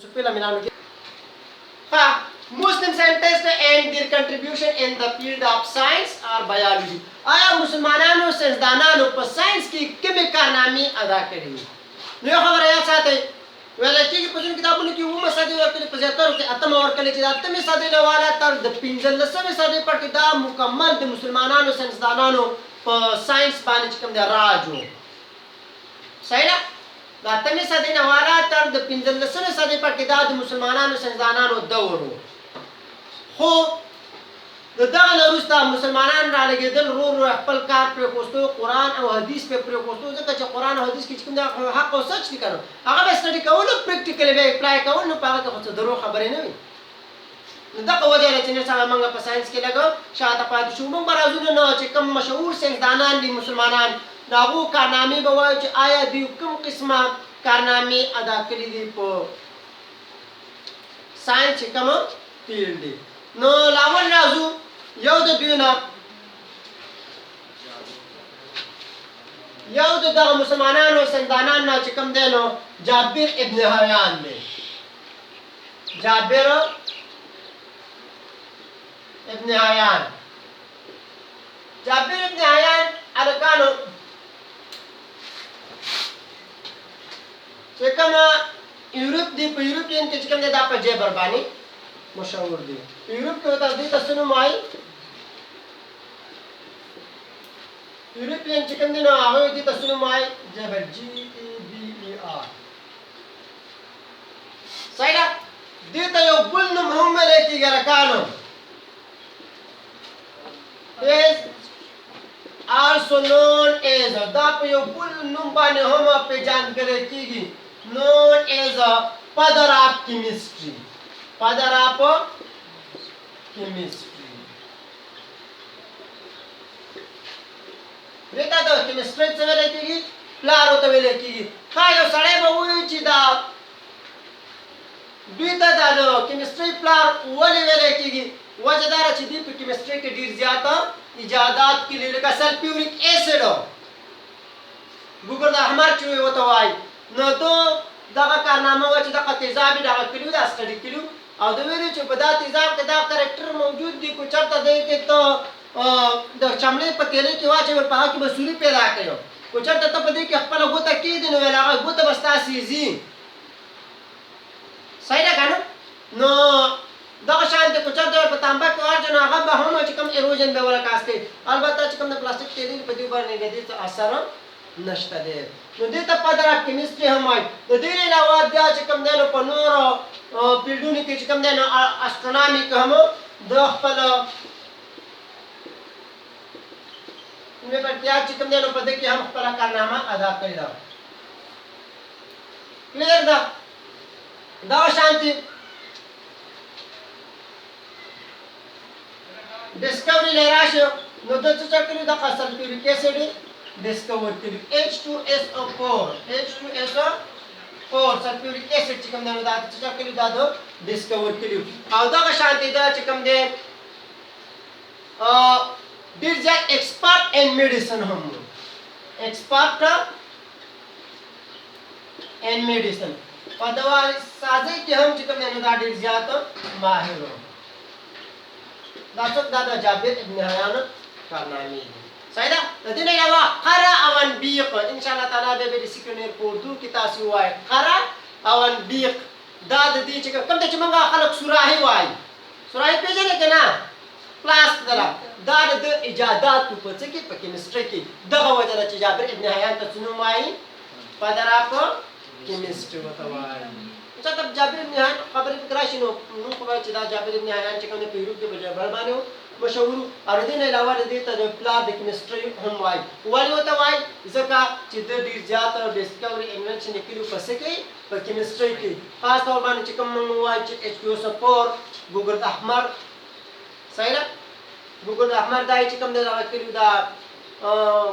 Supila Milano. Muslim scientists and their contribution in the field of science or biology. आया मुसलमानों साइंसदानों पर साइंस की कितने कारनामे अदा करेंगे? ये खबर है साथ है वेला की पुजन किताबों की वो मसादे और के पजहत्तर के अतम और कले चिदात में सादे नवाला तर द पिंजल लसम सादे पर किताब मुकम्मल द मुसलमानों साइंसदानों पर साइंस बानिच कम दे राजो सही ना दातम सादे नवाला तर द पिंजल लसम सादे पर किताब मुसलमानों साइंसदानों दौरो हो दغه نورستا مسلمانان را لګیدل رو خپل کار پر کوستو قران او حدیث په پر کوستو ځکه چې قران او حدیث کې کوم د حق او سچ دي کړو هغه به سټډي کول او پریکټیکلی به اپلای کول نو پاره ته درو خبرې نه وي نو دغه وجه لري چې نه څنګه موږ په ساينس کې لګو شاته پاتې شو موږ راځو نه چې کوم مشهور ساينسدانان دي مسلمانان داغو کارنامې به وایي چې آیا دوی کوم قسمه کارنامې ادا کړې دي په ساينس کې کوم فیلډ دي نو لاول راځو یو د دوینا یو دغه مسلمانانو سندانان نه چې کوم دی نو جابر ابن حیان دی جابر ابن حیان ارکانو چې کوم یورپ دی په یورپین کې چې کوم دی دا په جبر باندې مشهور دی یورپ کې وتا دي تاسو نو مای یورپین چې کوم دی نو هغه دي تاسو نو مای جبر جی ای بی ای آر صحیح دي ته یو بل نوم هم لیکي ګرکانو is also known as دا په یو بل نوم باندې هم په ځانګړی کیږي known as father of chemistry father of chemistry ریتا ته کیمستري څه ویل کیږي پلار ته ویل کیږي ښه یو سړی به وایي چې دا دوی ته دا کیمستري پلار ولې ویل کیږي وجه دا چې دوی په کیمستري کې ډیر زیاته ایجادات کړي لکه سلفیوریک ایسډ ګوګل د احمر چې وته وایي نو ته دغه کارنامه و چې دغه تیزابي دغه کلیو دا سټډي کلیو او د ویلو چې په دا تیزاب کې دا کریکټر موجود دي کو چرته دی کې ته د چمړې په تیلې کې واچي ور په هغه کې بسوري پیدا کړو کو چرته ته په دې کې خپل غوته کې دي نو هغه غوته بستا سيزي صحیح ده کنه نو دغه شان ته کو چرته په تانبا کې ورځ نو هغه به هم چې کوم ایروژن به ولا کاسته البته چې کوم د پلاستیک تیلې په دې باندې د دې اثر نشته دی نو دې ته په درا کیمستري هم وایي د دې علاوه بیا چې کوم دی نو په نورو فیلډونو کې چې کوم دی نو اسټرونامي کې هم د خپل نو په بیا چې کوم دی نو په دې کې هم خپل کارنامه ادا کړی دا کلیر ده دا شانتي ډسکوري لراشه نو د څه کړی د سلفیوریک ایسډ discover کړي H2SO4 سلفیوریک ایسډ چې کوم دی دا چې کړي دا د ډسکور کړي او دا شانتي دا چې کوم دی ډیر ځای ایکسپرټ ان میډیسن هم ایکسپرټ ان میډیسن په دوا سازي کې هم چې کوم دی دا ډیر زیات ماهر و دا څه دا جابر ابن حیان کارنامې صحیح ده د دې نه علاوه قرا او انبیق ان شاء الله تعالی به د سکرینر پورتو کې تاسو وایي قرا او انبیق دا د دې چې کوم چې موږ خلک سوراهي وایي سوراهي پیژنې کنه کلاس درا دا د ایجادات په څه کې په کیمستري کې دغه وجه چې جابر ابن حیان ته څنو وایي فادر اپ کیمستري وته وایي چې تب جابر ابن حیان خبرې فکر شي نو خو چې دا جابر ابن حیان چې کوم په یورپ کې بجبر باندې مشهور او دې نه علاوه دې ته د پلار د کیمستري هم وایي ولې وته وایي ځکه چې د ډیر زیات ډسکوري انونشن کړي په څه کې په کیمستري کې خاص تور باندې چې کوم وایي چې H2SO4 ګوګل احمر صحیح ده ګوګل احمر دای چې کوم نه راکړي دا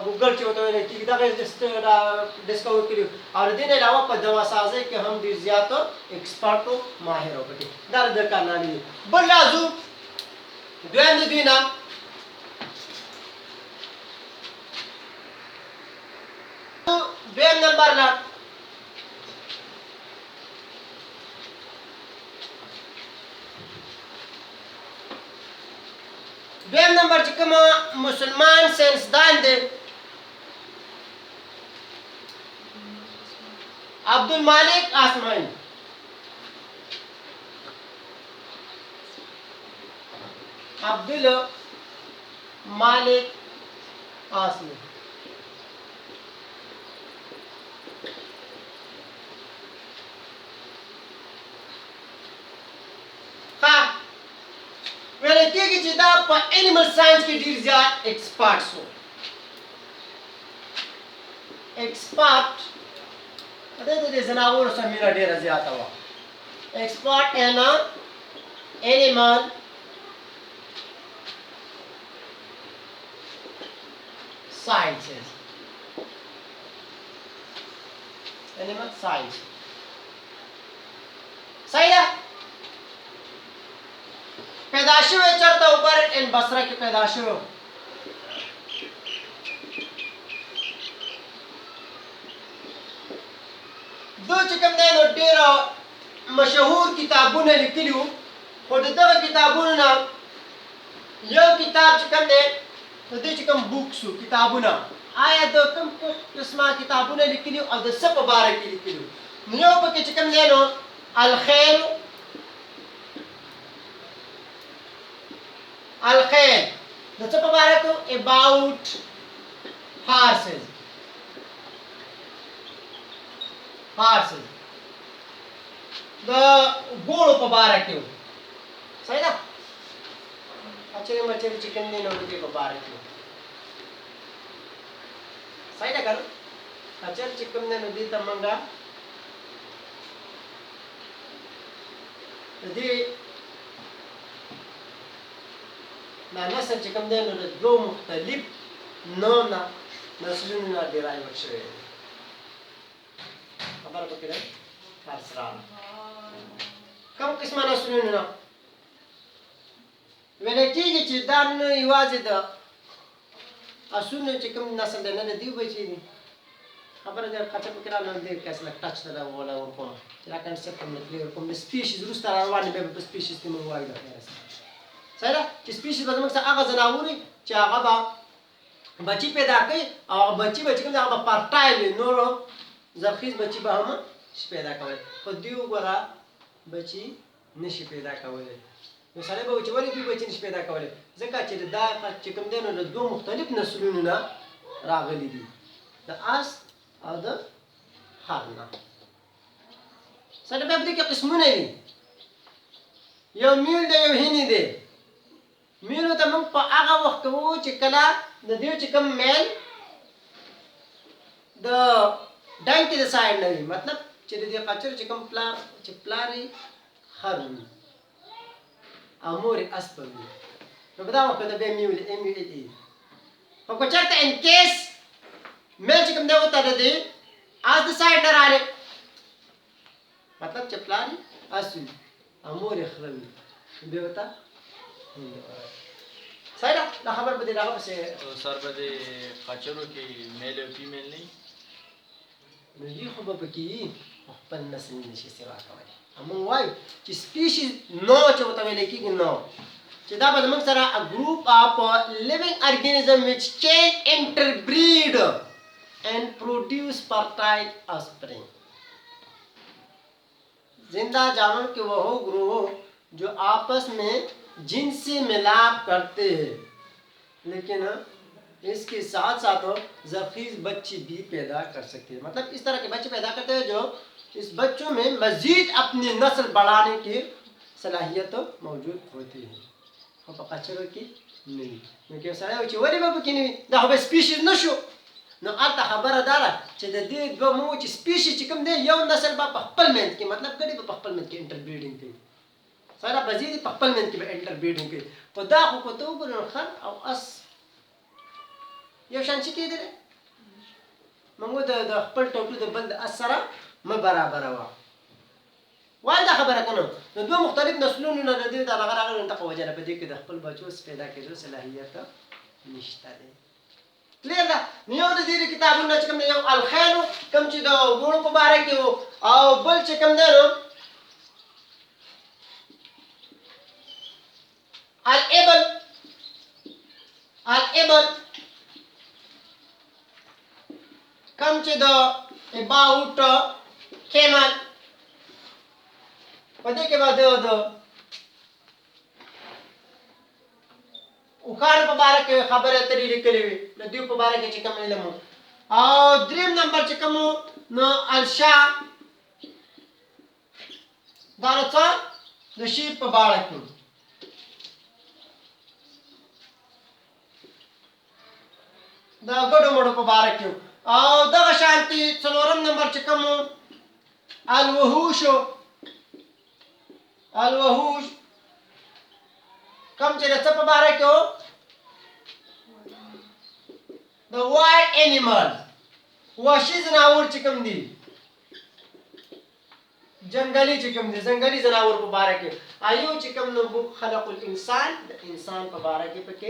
ګوګل چې وته ویل چې دا ډسکور کړي او دې نه علاوه په دوا سازي کې هم ډیر زیات ایکسپرټ او ماهر وکړي دا د کارنامې بل لازم دویم د دوی نام دویم نمبر لا دویم نمبر چې کوم مسلمان ساينسدان دی عبدالمالک آسمانی عبدالمالک آسمانی ویل کېږي چې دا په انیمل ساينس کې ډېر زیات ایکسپرټس وو ایکسپرټ د ځناورو سره مینه ډېره زیاته وه ایکسپرټ ان انیمل sciences animal science صحیح ده پیدا شوی چرته اوپر ان بصره کې پیدا شو دو چې کوم دی نو ډېر مشهور کتابونه لیکلي وو خو د دغه کتابونو نه یو کتاب چې کوم دی د دې چې کوم بوکس وو کتابونه آیا د کوم قسمه کتابونه لیکلي او د څه په باره کې لیکلي نو یو پکې چې کوم دی نو الخیل د څه په باره کې about horses د ګوړو په باره کې صحیح ده اچھا مچھر چکن دی نو دې په باره کې صحیح ده کنه اچھا چکن دی نو دې ته منګه دې دا نسل چې کوم دی نو د دوه مختلف نوعه نسلونو نه ډیرایو شوی دی خبره پکې ده خاصران کوم قسمه نسلونو نه ویل کېږي چې دا نه یوازې د اسونو چې کوم نسل دی نه د دیو بچي دي خبره ده کچا پکې را نه دی کس لک ټچ ده ولا ورکوم چې را کنسپټ نه کلیر کوم سپیشیز روسته روانې به په سپیشیز کې موږ وایو صحیح ده چې سپیشیز به زموږ څخه هغه ځناوري چې هغه به بچي پیدا کوي او هغه بچي به چې کوم دی هغه به فرټایل وي نورو زرخیز بچي به هم شي پیدا کولی خو دوی وګوره بچي نشي پیدا کولی نو سړی به وایي چې ولې دوی بچي نشي پیدا کولی ځکه چې دا چې کوم دی نو د دوه مختلف نسلونو نه راغلي دي د آس او د خر نه سړی به په دې کې قسمونه دي یو میل دی یو هینی دی میلو ته موږ په هغه وخت کې وو چې کله د دې چې کوم میل د ډنګ د سایډ نه وي مطلب چې د دې قچر چې کوم پلار چې پلاري خر وي او مور اسب وي نو په دا وخت کې د به میل ام یو ال ای خو که چېرته ان کیس میل چې کوم دی وته د دې اس د سایډ نه راغلی مطلب چې پلاري اس وي او مور خر وي بیا وته صحیح ده دا خبر به دې راغله پسې سر به دې قچرو کې میل او فیمیل نه نو دې خو به پکې خپل نسل نشي سوا کولی موږ وایو چې سپیشیز نو چې ورته ویل کېږي نو چې دا به زموږ سره a group of living organism which can interbreed and produce fertile offspring जिंदा जानवर के वो ग्रोह जो आपस में जिनसी मिलाप करते हैं लेकिन इसके साथ साथ ज़ख़ीज़ बच्चे भी पैदा कर सकते हैं मतलब इस तरह के बच्चे पैदा करते हैं जो इस बच्चों में मज़ीद अपनी नस्ल बढ़ाने की सलाहियत मौजूद होती है और पकड़ो की नहीं क्योंकि सारे बच्चे वही बाबू की नहीं दा हो स्पीशीज न शो न आता खबर दारा چې د دې دوه مو چې سپیشیز چې کوم دی یو نسل به په خپل منځ کې مطلب کړي په خپل منځ کې انټربریډینګ کوي سره بزیدي په خپل منځ کې به انټربریډینګ کوي په دا خو کو ته وګورئ خر او اس یو شان چې کېدل موږ د خپل ټوټو د بل د اس سره م برابر و وای دا خبره کنه د دوه مختلف نسلونو نه د دې د هغه راغلي ته وجه نه پدې کې د خپل بچو پیدا کېدو صلاحیت نشته دی کلیر ده نو یو د دې کتابونو چې کوم یو الخیل کوم چې د ګوړو په باره کې او بل چې کوم دی نو الابل ke about camel. Pwede ke ba उखाड़ पबारक के खबर है तेरी लिख लेवी नदियों पबारक के चिकम ले लमो और ड्रीम नंबर चिकमो न अलशा दारचा नशीब पबारक दा गडो मोडो पबारक और दा शांति सलोरम नंबर चिकमो अलवहुश कम चले सब पबारक the wild animal वशी जनावर चिकम दी जंगली चिकम दी जंगली जनावर मुबारक आयु चिकम नो बुक खलकुल इंसान इंसान मुबारक पे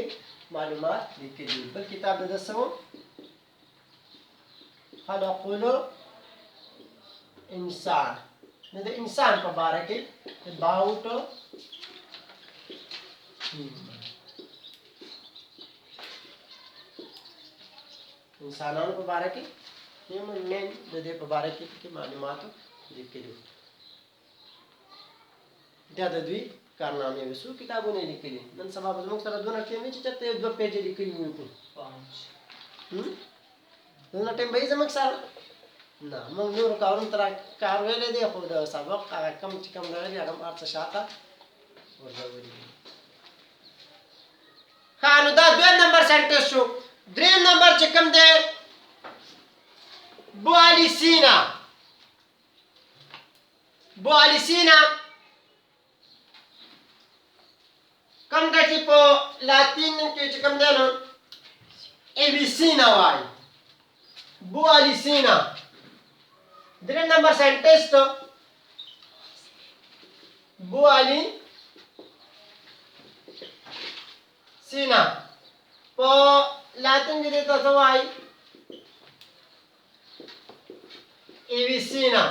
मालूमात लिखी दी बल किताब में दसो खलकुल इंसान ने इंसान मुबारक about इंसानों को मुबारक ह्यूमन मैन दे मुबारक की मालूमात लिख दो ज़्यादा द्वी कारनामे विसु किताबों ने लिखी नन सभा बजमक सर दोन टेम में चते दो पेज लिखी उनको 5 दोन टेम भाई जमक सर ना मग नूर कारून तरा कारवेले दे खुद सबक कम लगे हम अर्थ शाखा और जरूरी खानु दा दो नंबर सेंटेंस शो ड्रीम नंबर चिकम दे बुआलिसीना कम गति पो लातिन के चिकम दे नो एविसीना वाई बुआलिसीना ड्रीम नंबर सेंटेंस तो बुआलिसीना पो लातिन के देता तो वाई Avicenna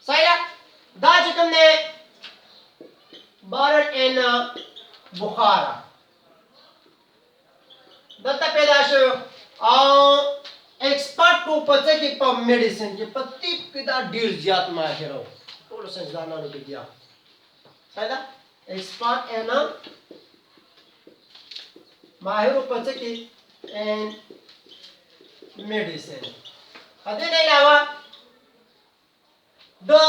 saya da jikam ne Bharat and Bukhara दत्ता पैदाश एक्सपर्ट को पता कि मेडिसिन के पत्ती किदा डीर ज्यादा माहिर हो और संजाना ने दिया साइदा एक्सपर्ट एंड माहिर पता कि एंड मेडिसिन अदे नहीं लावा द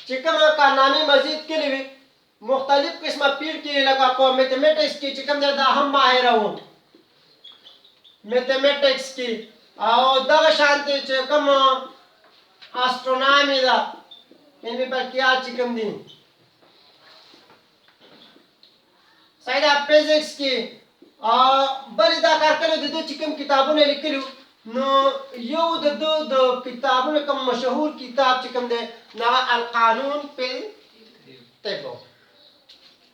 चिकम का नामी मस्जिद के लिए मुख्तलिफ किस्म पीर की लगा को मैथमेटिक्स की चिकम ने दा हम माहिर हो मैथमेटिक्स की और द शांति चिकम एस्ट्रोनॉमी दा इनमें पर क्या चिकम दी साइड फिजिक्स की बलिदा करके दो चिकम किताबों ने लिख लो नो यो दो किताबों में कम मशहूर किताब चिकम दे ना अल कानून फिल तिब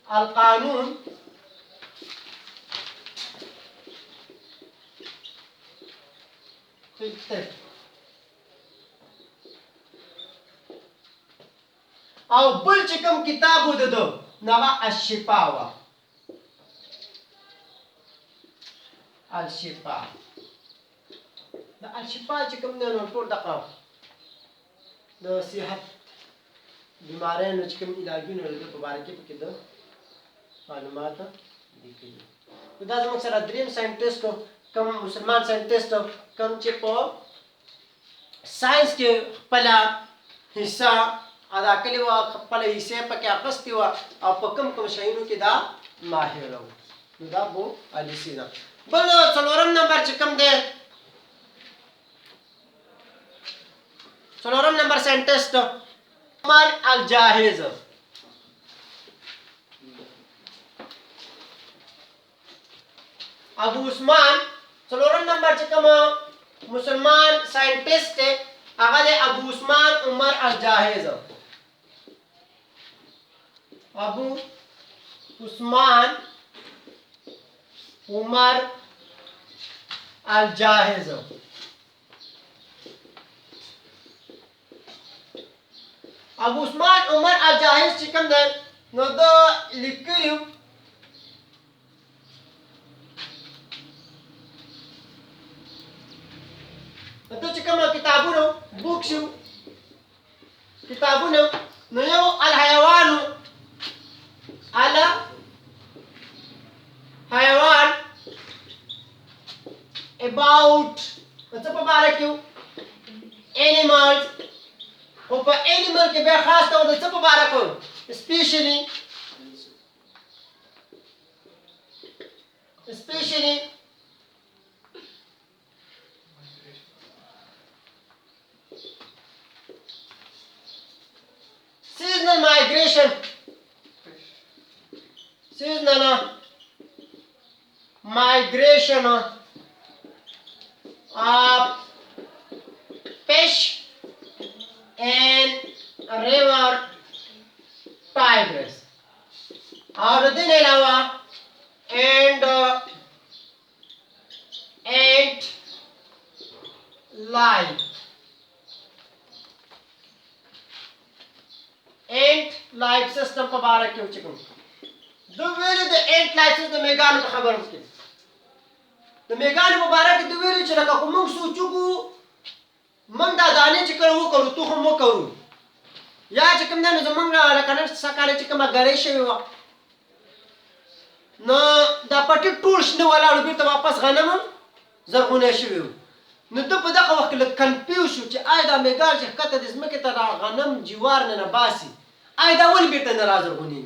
अल कानून फिल तिब और बुल चिकम किताब दो नवा अशिफावा Al-Shifa. The Al-Shifa चिकम ने नोटो डका द सेहत बीमारियां न चिकम इलाजी न लगे मुबारक के किदो मालूमात दिखी तो दास मक सरा ड्रीम साइंटिस्ट को कम मुसलमान साइंटिस्ट कम चिपो साइंस के पला हिस्सा अदा के वा पले हिस्से पर क्या कस्ती वा और कम शहीनों के दा माहिर हो दा वो अलिसीना बोलो सलोरम नंबर चिकम दे सलोरम नंबर सेंटेंस तो उमर अल जाहिज अबू उस्मान सलोरम नंबर चिकम मुसलमान साइंटिस्ट आगे अबू उस्मान उमर अल जाहिज अबू उस्मान उमर अल जाहिज ابو عثمان عمر الجاهز چې کوم دی نو د لیکلو د چې کوم کتابونو بوک شو کتابونو نو یو الحيوان about څه په باره کې animals خو په animal کې بیا خاص ډول د څه په باره کې especially seasonal migration of fish and river tigers और दिन अलावा and ant life system په باره کې وچکم د ویلو د ant life system د میګانو په خبرو کې د میګانو په باره کې د ویلو چې لکه کوم سوچو کو من دا دانه چې کړو وکړو تو هم وکړو یا چې کوم نه زمونږ لکه نن سکاله چې کومه غړې شوی و نو دا پټي ټول شنه ولاړو بیرته واپس غنم زرغونه شوی نو ته په دغه وخت کې کنفیوز شو چې آی دا میګان چې کته د ځمکې ته غنم جوار نه باسي آی دا ولې بیرته نه راځرغونی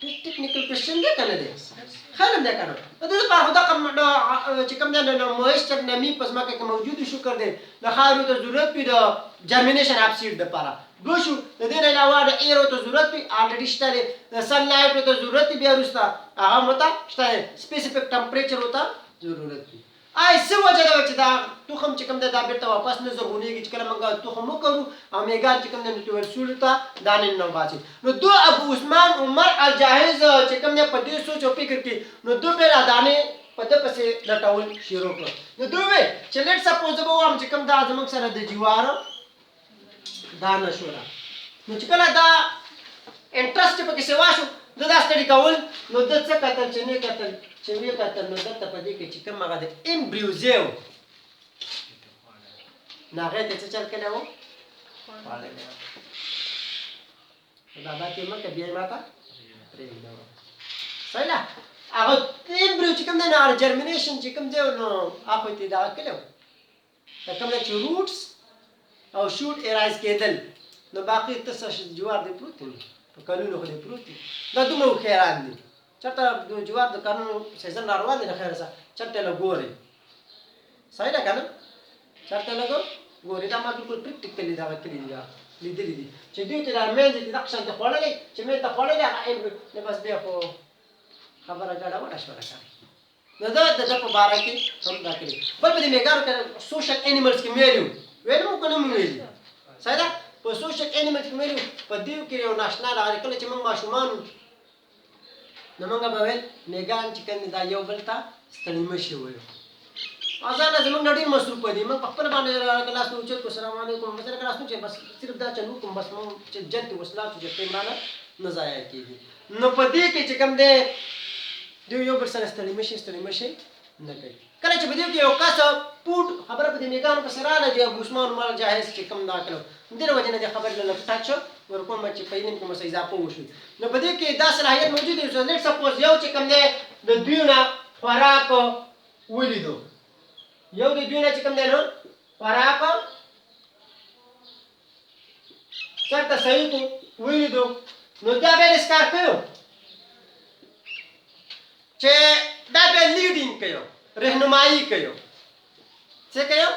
ټیکنیکل کوېسچن دی کنه دی خیال دی کنه د دې لپاره خو دا چې کوم دی نو مویسچر نمی په ځمکه کې موجود شو کړ دی د خاورو ته ضرورت وي د جرمینیشن اف سیډ لپاره دو شو د دې نه علاوه د ایرو ته ضرورت وي الریډي شته دی د سن لایټ ته ضرورت وي بیا وروسته هغه مته شته سپیسیفیک ټمپریچر ته ضرورت وي آی څه وجه ده چې دا تخم چې کوم دی دا بیرته واپس نه زرغونېږي چې کله موږ تخم وکړو او میګان چې کوم دی نو ټولسولو ته دانې نه باسي نو دو ابو عثمان عمر الجاهز چې کوم دی په دې سوچ او فکر کې نو دو بیا دانې په ده پسې لټول شروع کړو نو دوی ویل چې لیټ سپوز به ووایم چې کوم دا زموږ سره د جوار دانه شوله نو چې کله دا انټرسټ پکې سوا شو د دا سټډي کول نو د څه کتل چې نه کتل چې وی کتل نو دلته په دې کې چې کوم هغه د امبریوزیو نه هغه ته څه چل کړی و دا باندې مکه بیا ماته صحیح ده هغه امبریو چې کوم دی نو هغه جرمینیشن چې کوم دی نو هغه ته دا کړی و دا کوم چې روټس او شوټ ایرایز کېدل نو باقي ته جوار دی پروت دی په قانونو خو دی پروت دی دا دومره خیران دي چرته د جوار د قانون سیزن روان دی نه خیر سره چرته له ګوري صحیح ده کنه چرته له ګوري دا ما بالکل پریکټیکلی دا کړی دی لیدلی دي چې دوی ته دا مېز دي دا څنګه خوړلې چې مې ته خوړلې هغه نه بس بیا خو خبره جوړه وړه شو راځي نو دا د په باره کې هم دا کړی بل په دې میګانو کې سوشل انیملز کې ویلو ویلو کنه مو ویل صحیح ده په سوشل انیملز کې ویلو په دې کې یو ناشنا لارې کله چې موږ ماشومان نو موږ به ویل میګان چې کنه دا یو بل ته ستړي مشي وایو ازان زموږ ډېر مصروف دي موږ په خپل باندې کلاس نو چې السلام علیکم مثلا کلاس نو چې بس صرف دا چلو کوم بس مو چې جنت وصلات چې پیمانه نه ضایع کیږي نو په دې کې چې کوم دی دوی یو بل سره ستړي مشي نه کوي کله چې په دې کې یو کس پوټ خبره په دې میګانو په سرانه دی ابو عثمان مال جاهز چې کوم دا کړو دغه وجه نه خبر له ټاچ ورکوم چې په دې کوم څه اضافه وشي نو په دې کې دا صلاحیت موجود دی چې لیټ سپوز یو چې کوم دی د دیونه خوراک ولیدو یو د دیونه چې کوم دی نو خوراک چرته صحیح کو ولیدو نو دا به اسکار کړو چې دا به لیډینګ کړو रहनुमाई कयो څه کيو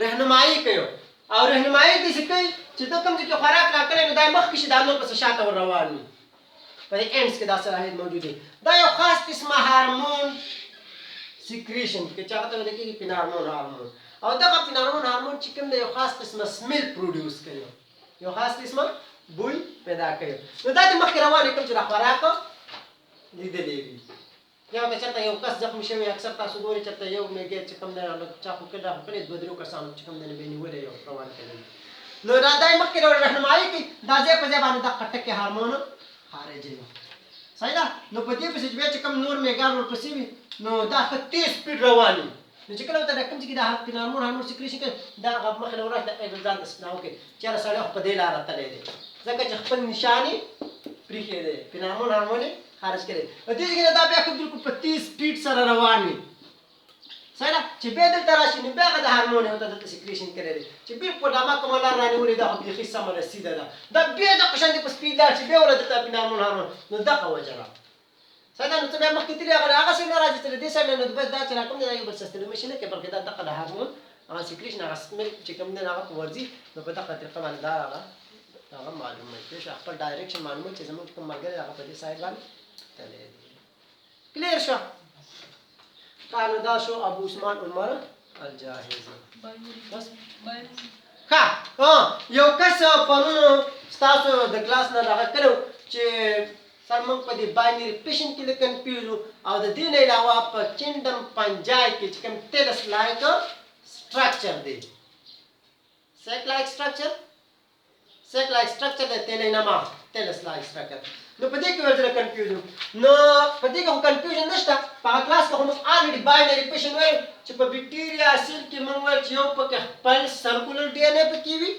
रहनुमाई کيو او रहनुमाई دې څه کوي چې د کوم چې خوراک راکړي نو دای مخ کې دانو په شاته ور روان وي په اینډز کې دا صلاحیت موجود دی دا یو خاص قسمه هارمون سیکریشن کې چاته ولې کې پینارمون هارمون او دا پینارمون هارمون چې کوم د یو خاص قسمه سمیل پروډوس کوي یو خاص قسمه بوی پیدا کوي نو دا د مخ روان کوم چې خوراک لیدلې وي یو که چرته یو کس زخمی شوی اکثر تاسو ګورئ چرته یو میګی چې کوم دی چا خو کړه خو کړي دوه درې کسانو چې کوم دی به نیولې یو روان کړي نو را دای مخکې رهنمایي کوي دا ځای په ځای باندې دا خټک هارمون خارجي صحیح ده نو په دې پسې بیا چې کوم نور میګان ورپسې وي نو دا ښه تیز سپیډ روان وي نو چې کله ورته دا کوم چې دا هارمون سکریشن کوي دا هغه مخې نه ورځ د ځان استثناء وکړي چېرې سړی خو په دې لاره تللی دی ځکه چې خپل نشانې پرېښی دی هارمون یې خارج کړی دې ځای کې دا بیا ښه بلکل په تیز سپیډ سره روان وي صحیح ده چې بیا دلته راشي نو بیا هغه د هارمون یې ورته دلته سکریشن کړی دی چې بلکل همه کومه لار رانیولې دا خو بیخي سمه ده سیده ده دا بیا دغه شان په سپیډ لاړ شي بیا ورته دلته هارمون نو دغه وجه ده صحیح ده نو ته بیا مخکې تللې هغه سایډ نه راځي تر دې سایډ نه نو بس دا چې راکوم دی دا یو بل سیستم مشي نه کوي بلکې دا دغه د هارمون هغه سکریشن هغه سمیل چې کوم دی هغه په ورځي نو په دغه طریقه باندې دا هغه معلومه وي چې خپل ډایرکشن معلومه چې زموږ کوم ملګری هغه په دې سایډ باندې تللی دی کلیر شو قالو دا شو ابو عثمان عمر الجاهزي بس ها یو کس پرون ستاسو د کلاس نه راغلی کړو چې سر موږ په دې باینري پیشن کې کنفیوز او د دې نه علاوه په کینډم پنجای کې چې کوم ټیلس لایک سټرکچر دی سیک لایک سټرکچر د تیلینما ټیلس لایک سټرکچر نو په دې کې ورته کنفیوز نو په دې کې کنفیوژن نشته په کلاس کې موږ الریډي باینري پیشن وایو چې په بیکټیریا سیل کې موږ وایو چې یو پکې خپل سرکولر ډي ان اے پکې وي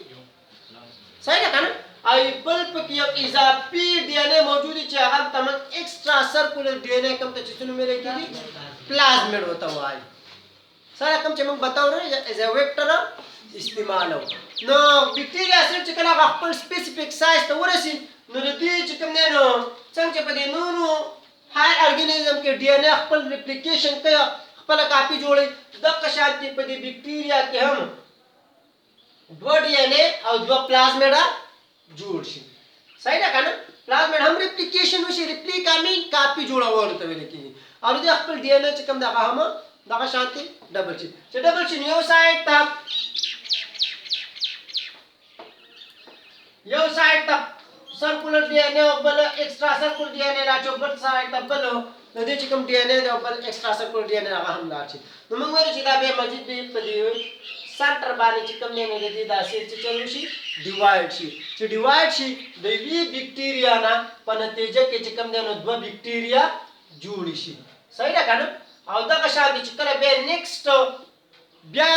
صحیح ده کنه او بل پکې یو اضافي ډي ان اے موجود چې هغه تمام ایکسترا سرکولر ډي ان اے کوم ته چې څه نومېږي کېږي پلازمیډ وته وایي سره کوم چې موږ بتاو نه ایز ا ویکټر استعمالو نو بیکټیریا سیل چې کله خپل سپیسیفیک سایز ته ورسي نو د دې چې کوم دی نو څنګه چې په دې نورو هر ارګانیزم کې ډي ان اے خپل ریپلیکیشن کوي خپل کاپي جوړي دغه شان کې په دې بیکټیریا کې هم دوه ډي ان اے او دوه پلازمیډا جوړ شي صحیح ده کنه پلازمیډ هم ریپلیکیشن وشي ریپلیکا مین کاپي جوړول ته ویل کېږي او دې خپل ډي ان اے چې کوم دغه هم دغه شانتي ډبل شي چې ډبل شي یو سایډ ته سرکولر ډي ان اے او بل ایکسترا سرکولر ډي ان اے راځي بل سایډ ته بل د دې چې کوم ډي ان اے او بل ایکسترا سرکولر ډي ان اے هغه هم راځي نو موږ وایو چې دا به مزید په دې سنټر باندې چې کوم دی نو د دې داسې چې چلو شي ډیوایډ شي چې ډیوایډ شي د یوې بیکټیریا نه په نتیجه کې چې کوم دی نو دوه بیکټیریا جوړ شي صحیح ده کنه او دغه شان چې کله به نیکسټ بیا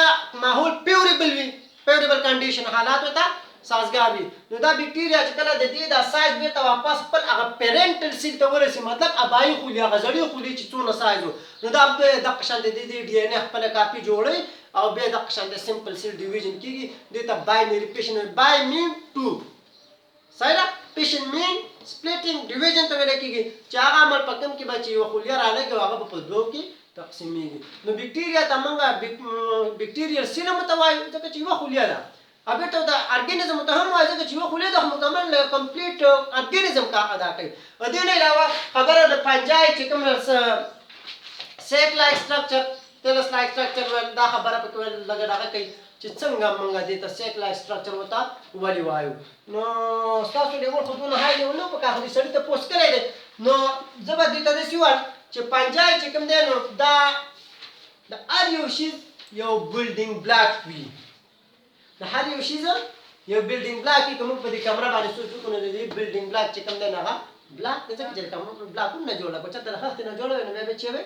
ماحول پیوریبل وي پیوریبل کنډیشن حالات وته سازګار وي نو دا بیکټیریا چې کله د دې د سایز بیرته واپس خپل هغه پیرنټل سیل ته ورسي مطلب ابایي خولي هغه زړې خولي چې څونه سایز نو دا دغه شان د دې ډي ان اے خپل کاپي جوړي او بیا دغه شان د سمپل سیل ډیویژن کیږي د ته باینري پیشن بای مین 2 صحیح ده پیشن مین سپلیټینګ ډیویژن ته ویل کیږي چې هغه عمل پکم کې بچي یو خولي راځي هغه په دوه کې تقسیمېږي نو بیکټیریا ته موږ بیکټیریل سیل متوایي ځکه چې یو خولي ده ابه ته د ارګانیزم ته هم وایي چې یو خولي د مکمل کمپلیټ ارګانیزم کا ادا کوي او دې نه علاوه خبره د پنجای چې کوم سیک لایک سټرکچر ټیلس لایک سټرکچر دا خبره په کوم لګا راغی کوي چې څنګه موږ دې ته سیک لایک سټرکچر وتا ولي وایو نو تاسو له ورته خودونه هاي نو په کاغذ سړی ته پوسټ کړی دی نو زبر دې ته دې سیوال چې پنجای چې کوم دی نو دا د ار یو شی یو بلډینګ بلاک وی د هر یو شی یو بلډینګ بلاک کوم په دې کیمرا باندې سوچو کنه دې بلډینګ بلاک چې کوم دی نه بلاک دې څنګه چې کوم بلاک نه جوړه کوچا ته هغه نه جوړه نو به چي وي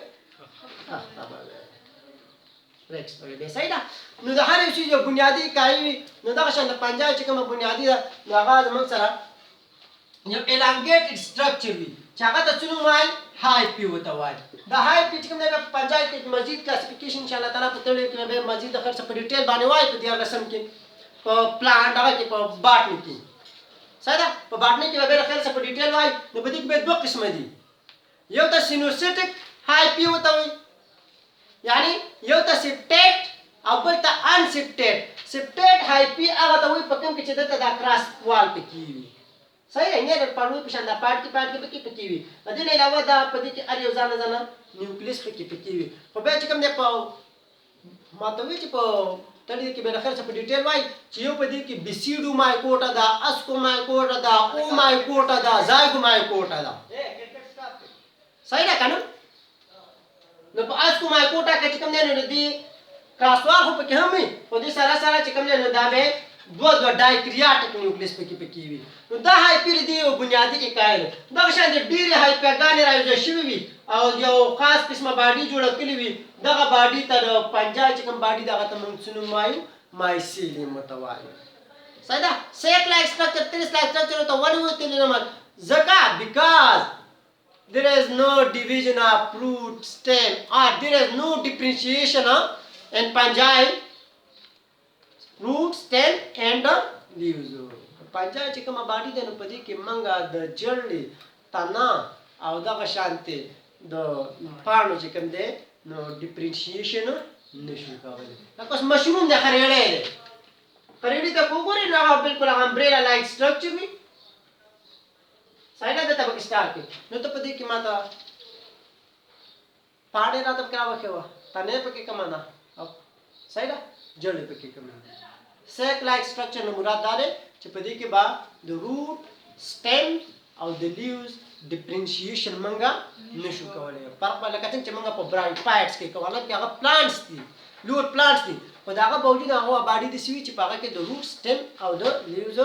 ریکس په دې صحیح ده نو د هر یو شی یو بنیادی کایوي نو دا شان د پنجاب چې کوم بنیادی ده نو هغه موږ سره یو elongated structure وي چې هغه ته څنګه وایي هاي پی وته وایي دا هاي پی چې کوم د پنجاب کې مزید کلاسیفیکیشن ان شاء الله تعالی په تړلې کې به مزید خرڅ په ډیټیل باندې وایي په دې رسم کې په پلان هغه کې په باټنی کې صحیح ده په باټنی کې به خرڅ په ډیټیل وایي نو په دې کې به دوه قسم دي یو ته سینوسیټک هاي پی وته وایي یعنی یو ته سیپټیټ او بل ته ان سیپټیټ سیپټیټ هاي پی هغه ته وایي په کوم کې چې دته دا کراس وال پکې وي صحیح ہے نه پړو په شان دا پارت کې پکې وي د دې نه علاوه دا په دې کې ار یو ځانه نیوکلیس پکې وي په به چې کوم نه په ماته وی چې په تړي کې به راخر څه په ډیټیل وای چې یو په دې کې بیسیډو مایکوټا دا اسکو مایکوټا دا او مایکوټا دا زایګو مایکوټا دا صحیح ده کنه نو په اسکو مایکوټا کې چې کوم نه دي کراسوال خو پکې هم وي په دې سره چې کوم نه دا به دو ډایکریاټک نیوکلیس پکې وي. نو دا هایپر دی یو بنیادي اکایل دغه شان د ډېرې هایپرګانې راوځي شوي وي او یو خاص قسمه باډي جوړه کړې وي. دغه باډي ته د پنجای چې کوم باډي دغه ته موږ څه نوم وایو؟ مایسیلیم ورته وایو. صحیح ده؟ سیک لایک سټرکچر تریس لایک سټرکچر ورته ولې وتلي نه مات ځکه بیکاز there is no division of root stem or there is no differentiation in fungi root stem and leaves. fungi چې کومه باډي ده نو په دې کې موږ د جړلې تنه او دغه شانتې د پاڼو چې کوم دی نو ډیفرنشیشن نشو کولی. لکه اوس مشروم دی خریړی دی خریړي ته وګورئ نو هغه بالکل هغه امبریلا لایک سټرکچر وي. صحیح ده ته پکې سټار کړي نو ته په دې کې ماته پاڼې راته پکې راوښې وه تنې پکې کمه ده او صحیح ده جړې پکې کمه ده. سیک لایک سټرکچر نه مراد دا دی چې په دې کې به د روټ سټیم او د لیوز ډیفرنشیشن موږ نشو کولی. فرق به لکه څنګه چې موږ په برایټفایټس کې کوو حالانکې هغه پلانټس دي لور پلانټس دي خو د هغه باوجود هغه باډي داسې وي چې په هغه کې د روټ سټیم او د لیوز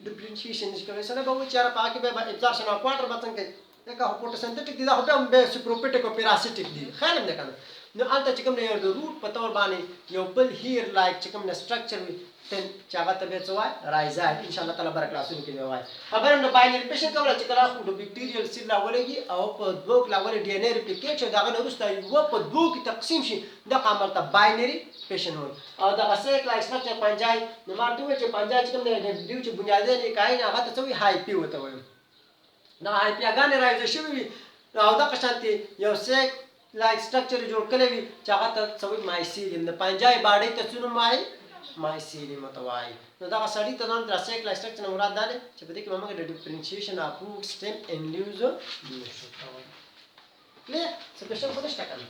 ډیفرنشیشن نشي کولی. سره به وایي چې یاره په هغه کې به ابزارشن او کوارټر به څنګه کوي لکه فوټوسنتیټیک دي دا خو بیا هم بیا سپروپیټیک او پیراسیټیک دي خیال هم دی که نه. نو هلته چې کوم دی د روټ په طور باندې یو بل هیر لایک چې کوم سټرکچر وي چې هغه ته بیا څه وایي رایزاید. انشاءالله تعالی بره کلاسونو کې به وایي. خبره هم د باینري کوله چې کله خو د بیکټیریل سیل راولېږي او په دوو کې راولې ډي ان اے ریپلیکیټ شي د هغه نه وروسته یوه په دوو کې تقسیم شي دغه عمل ته باینري پیشن وایي. او دغه سیک لایک سټرکچر پنجای نو ما ورته وویل چې پنجای چې کوم دی دیو چې بنیادي نکایي هغه ته څه وایي هایپي ورته وایي. دغه هایپیاګانې راوځي شوي وي او دغه شانتې یو سیک لایک سټرکچر جوړ کړی وي چې هغه ته څه وایي مایسیلیم. د پنجای باډۍ ته څه نوم وایي؟ مایسیلیم ورته وایي. نو دغه سړي ته د سیک لایک سټرکچر نه مراد دا دی چې په دې کې به موږ د ډیفرنشیشن اف روټ سټیم اینډ لیوز نشو کولی. کلیر څه کوېشن خو نشته که نه؟